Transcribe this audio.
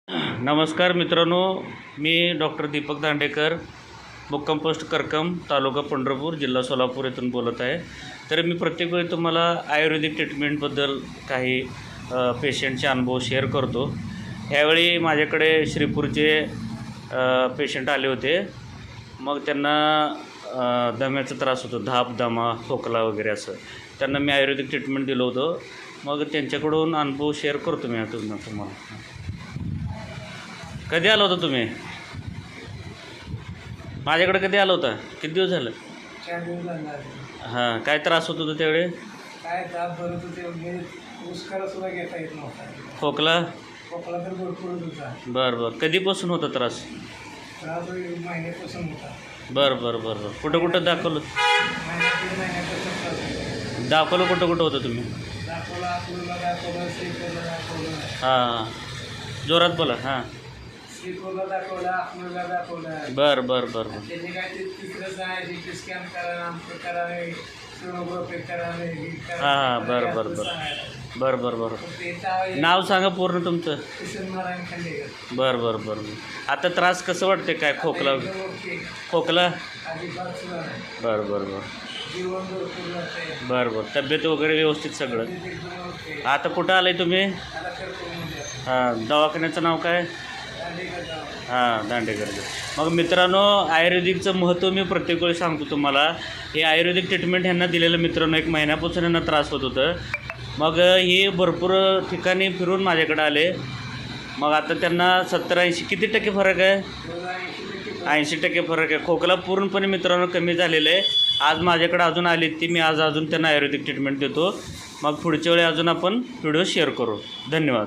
नमस्कार मित्रांनो, मी डॉक्टर दीपक दांडेकर, मुक्काम पोस्ट करकम, तालुका पंढरपूर, जिल्हा सोलापूर येथून बोलत आहे. तर मी प्रत्येक वेळी तुम्हाला आयुर्वेदिक ट्रीटमेंटबद्दल काही पेशंटचे अनुभव शेअर करतो. यावेळी माझ्याकडे श्रीपूरचे पेशंट आले होते. मग त्यांना दम्याचा त्रास होतो, धाप, दमा, खोकला वगैरे असं. त्यांना मी आयुर्वेदिक ट्रीटमेंट दिलं होतं. मग त्यांच्याकडून अनुभव शेअर करतो मी तुम्हाला. कधी आला होता तुम्ही? माझ्याकडे कधी आला होता? किती दिवस झालं? 4 दिवस झाले. हां, काय त्रास होत होता त्यावेळी? काय ताप भरत होते, उस्कारा सुद्धा घेता येत नव्हता. खोकला? खोकला तर भरपूर होता. बरं. कधीपासून होता त्रास? त्रास महिन्यापासून होता. बरं. कुठं दाखवलं? महिन्यापासून त्रास होता. दाखवलं कुठं होतं तुम्ही? दाखवला, अकलूजला दाखवलं, श्रीपूरला दाखवलं. हां, जोरात बोला. हां, श्रीपूरला दाखवलं, अकलूजला दाखवलं. बरं. त्याचे काय ते तिसरंच आहे, सिटी स्कॅन करा, आमचं करा, सोनोग्राफी करा, हां, बरं. नाव सांगा पूर्ण तुमचं. किशन नारायण खांडेकर. बरं. आता त्रास कसं वाटते? काय खोकला? खोकला? अजिबात सुद्धा नाही. बरं. जीवन भरपूर जाते. बरं. तब्येत वगैरे व्यवस्थित सगळं? एकदम ओके. आता कुठं आलं आहे तुम्ही? आता करतो म्हणजे हां, दवाखान्याचं नाव काय? हां, दांडेकर. मग मित्रांनो, आयुर्वेदिकचं महत्त्व मी प्रत्येक वेळी सांगतो तुम्हाला. हे आयुर्वेदिक ट्रीटमेंट ह्यांना दिलेलं मित्रांनो 1 महिन्यापासून यांना त्रास होत होतं. मग हे भरपूर ठिकाणी फिरून माझ्याकडे आले. मग आता त्यांना 70-80 किती टक्के फरक आहे? 80% फरक आहे. खोकला पूर्णपणे मित्रांनो कमी झालेलं आहे. आज माझ्याकडे अजून आली ती, मी आज अजून त्यांना आयुर्वेदिक ट्रीटमेंट देतो. मग पुढच्या वेळी अजून आपण व्हिडिओ शेअर करू. धन्यवाद.